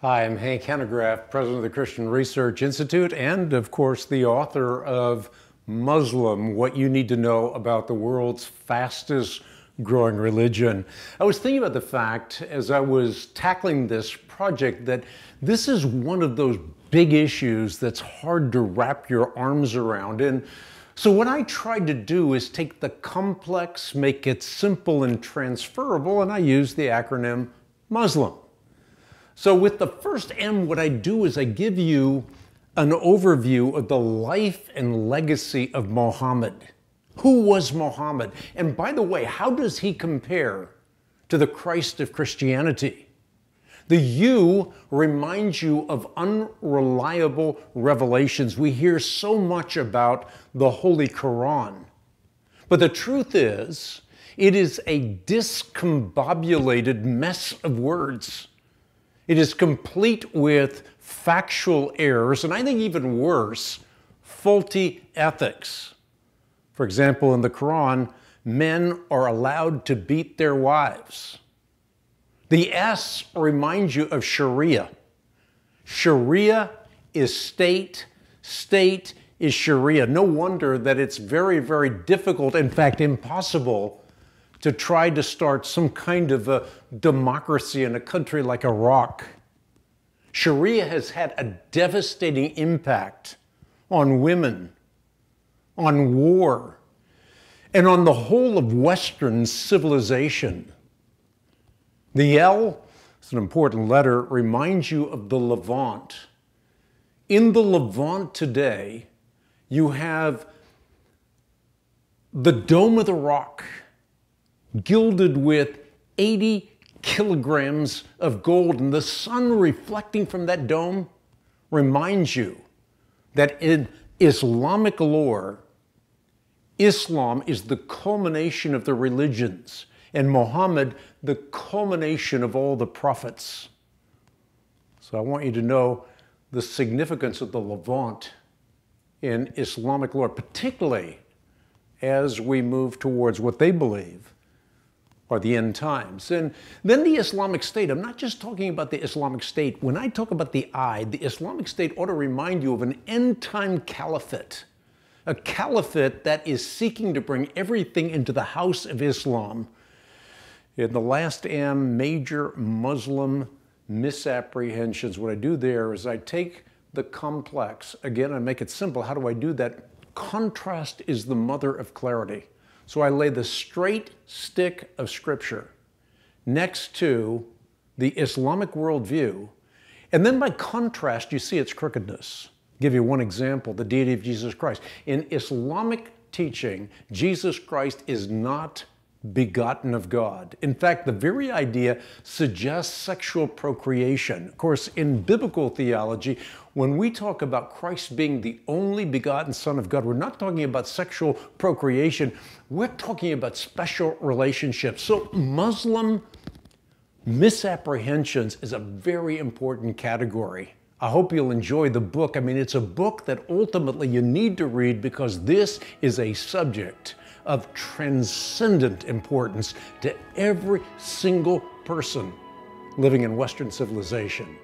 Hi, I'm Hanegraaff, president of the Christian Research Institute, and of course the author of Muslim, What You Need to Know About the World's Fastest Growing Religion. I was thinking about the fact, as I was tackling this project, that this is one of those big issues that's hard to wrap your arms around. And so what I tried to do is take the complex, make it simple and transferable, and I used the acronym Muslim. So with the first M, what I do is I give you an overview of the life and legacy of Muhammad. Who was Muhammad? And by the way, how does he compare to the Christ of Christianity? The U reminds you of unreliable revelations. We hear so much about the Holy Quran. But the truth is, it is a discombobulated mess of words. It is complete with factual errors, and I think even worse, faulty ethics. For example, in the Quran, men are allowed to beat their wives. The S reminds you of Sharia. Sharia is state, state is Sharia. No wonder that it's very, very difficult, in fact impossible, to try to start some kind of a democracy in a country like Iraq. Sharia has had a devastating impact on women, on war, and on the whole of Western civilization. The L, it's an important letter, reminds you of the Levant. In the Levant today, you have the Dome of the Rock, gilded with 80 kilograms of gold, and the sun reflecting from that dome reminds you that in Islamic lore, Islam is the culmination of the religions, and Muhammad the culmination of all the prophets. So I want you to know the significance of the Levant in Islamic lore, particularly as we move towards what they believe are the end times. And then the Islamic State. I'm not just talking about the Islamic State. When I talk about the I, the Islamic State ought to remind you of an end-time caliphate. A caliphate that is seeking to bring everything into the house of Islam. In the last M, major Muslim misapprehensions. What I do there is I take the complex, again, I make it simple. How do I do that? Contrast is the mother of clarity. So I lay the straight stick of Scripture next to the Islamic worldview, and then by contrast, you see its crookedness. I'll give you one example, the deity of Jesus Christ. In Islamic teaching, Jesus Christ is not begotten of God. In fact, the very idea suggests sexual procreation. Of course, in biblical theology, when we talk about Christ being the only begotten Son of God, we're not talking about sexual procreation. We're talking about special relationships. So Muslim misapprehensions is a very important category. I hope you'll enjoy the book. I mean, it's a book that ultimately you need to read because this is a subject of transcendent importance to every single person living in Western civilization.